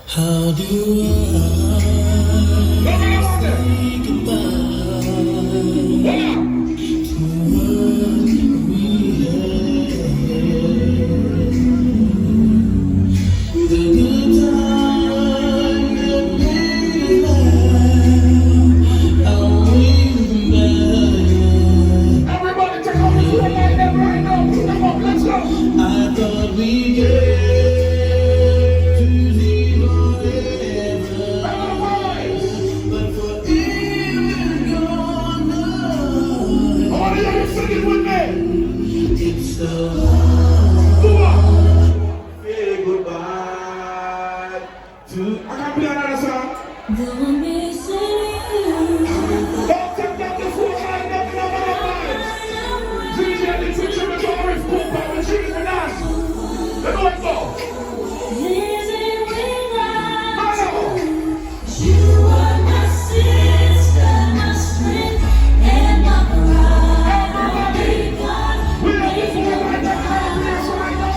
How do I say goodbye to what we had? The good time that we had, I'll wait back. Everybody take off the floor like that right now. Come on, let's go. I thought we get to live forever, but forever gone now. All of you sing it with me. It's so hard. Go on. Say goodbye to. I can't play another song. Don't miss you. Don't take down the floor like that. No other vibes. DJ, the picture of Arif, Cooper, with Chief and us. Let's go. Living without Hello. you are my sister, my strength, and my pride. God, We love this one like that. Yes, right now.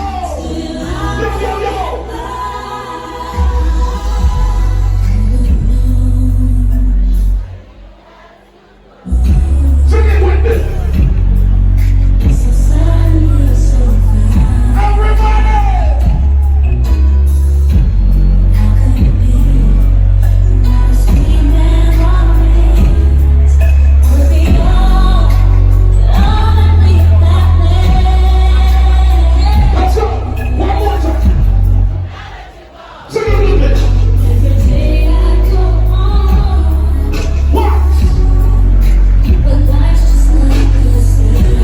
Yo. Sing it with me. so suddenly, so fast. Everybody. How could it be? Not a sweet memories. Would be all that we have left. Let's go. One more time. Sing it with me. Every day I go on, What? but life's just not the same.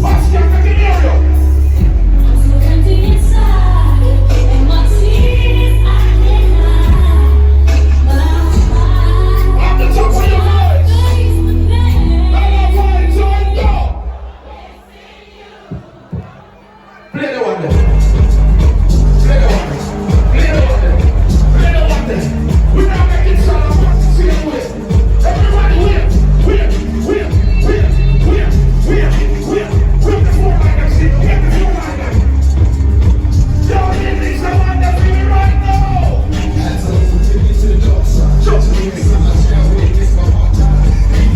Oscar, I can hear you. I'm so empty inside, and my tears I can't hide. But I'll try. Off the top of your voice. Face the pain. Hello, vibes on go. Play the one there. Play the one there. Play the one there. Play the one there. We're not making sound. I want to see it with. Everybody whip. Whip. Whip. Whip. Whip. Whip. Whip. Whip the floor like that. See? Whip the floor like that. Yo, this is the one that we right now. Just leave me.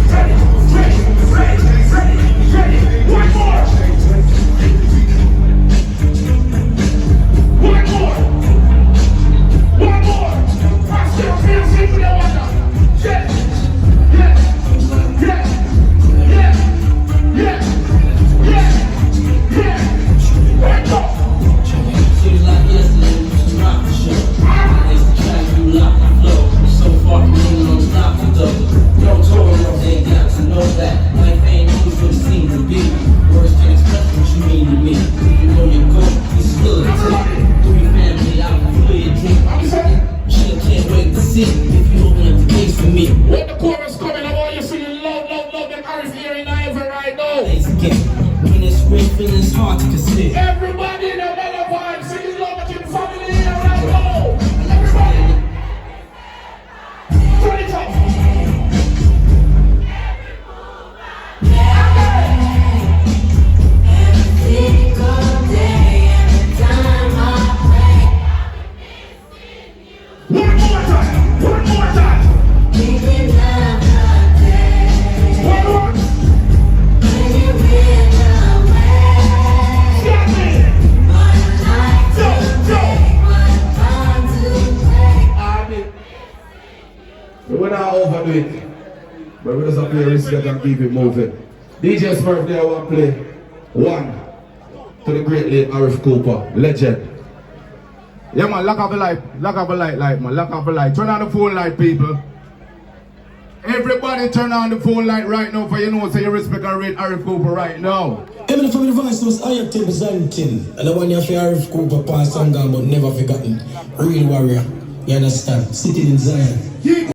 Ready, ready, ready, ready, ready. One more. One more. One more. I still feel sick with that one now. Yes. Yes. Yes. Yes. Yes. Yes. Yes. Let's go. Seems like yesterday was a rock show. It's the track you lock the flow. So far from being on top of the no total, they got to know that life ain't always what it seems to be. Words can't express what you mean to me. You know your goal, you still a tip. Through your family, I can feel your dream. Chill, can't wait to see if you open up the gates for me. When the chorus coming, I want you singing love, love, love, and Arif here in Ivan right now. Thanks again. When it's real, feeling's hard to conceal. Everybody in the Mello vibe, singing love with your family here right now. Everybody. Turn it up. Single day, every time I pray, One more time. One more time. thinking of the day One more. when you went away. Stop me. One night to Go, take, one time to play. We're not overdo it. But we just have to respect and keep it moving. DJ Smurf there one play. One. To the great late Arif Cooper. Legend. Yeah man, lock up the light. Lock up the light, man. Lock up the light. Turn on the phone light, people. Everybody turn on the phone light right now for you know so you respect and rate Arif Cooper right now. Even from the voice was R.I.P presenting. And the one you for Arif Cooper past and gone but never forgotten. Real warrior. You understand? Sitting in Zion.